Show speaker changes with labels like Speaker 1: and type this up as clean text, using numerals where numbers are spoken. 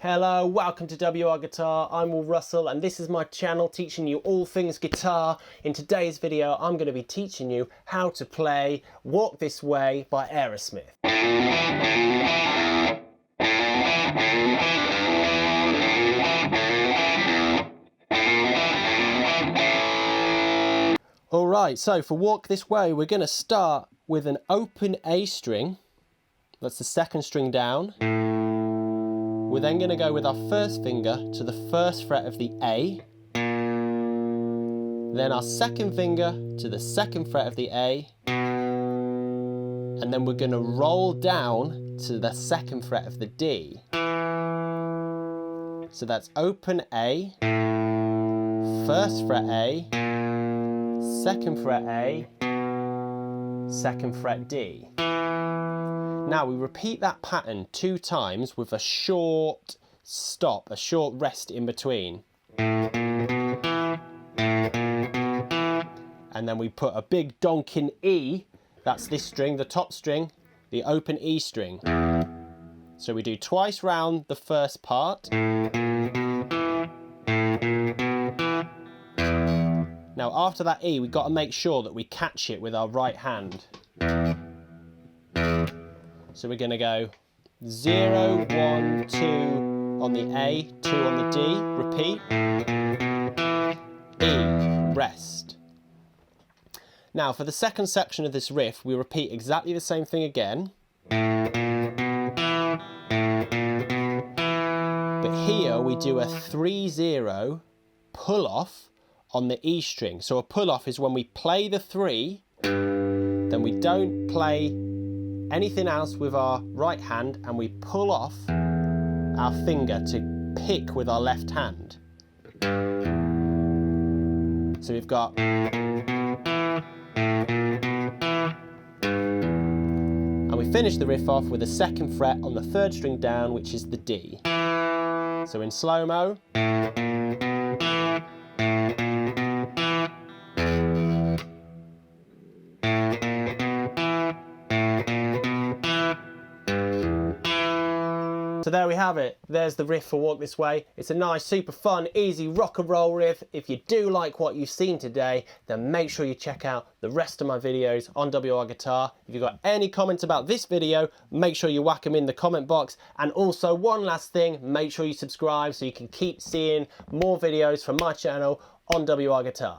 Speaker 1: Hello, welcome to WR Guitar. I'm Will Russell and this is my channel teaching you all things guitar. In today's video I'm going to be teaching you how to play Walk This Way by Aerosmith. Alright, so for Walk This Way we're going to start with an open A string. That's the second string down. We're then going to go with our first finger to the first fret of the A. Then our second finger to the second fret of the A. And then we're going to roll down to the second fret of the D. So that's open A, first fret A, second fret A, second fret D. Now we repeat that pattern 2 times with a short stop, a short rest in between. And then we put a big donking E, that's this string, the top string, the open E string. So we do twice round the first part. Now after that E, we've got to make sure that we catch it with our right hand. So we're going to go 0, 1, 2 on the A, 2 on the D, repeat, E, rest. Now for the second section of this riff, we repeat exactly the same thing again. But here we do a 3-0 pull off on the E string. So a pull off is when we play the 3, then we don't play anything else with our right hand and we pull off our finger to pick with our left hand. So we've got, and we finish the riff off with a second fret on the third string down, which is the D. So in slow-mo. So there we have it, there's the riff for Walk This Way. It's a nice, super fun, easy rock and roll riff. If you do like what you've seen today, then make sure you check out the rest of my videos on WR Guitar. If you've got any comments about this video, make sure you whack them in the comment box. And also one last thing, make sure you subscribe so you can keep seeing more videos from my channel on WR Guitar.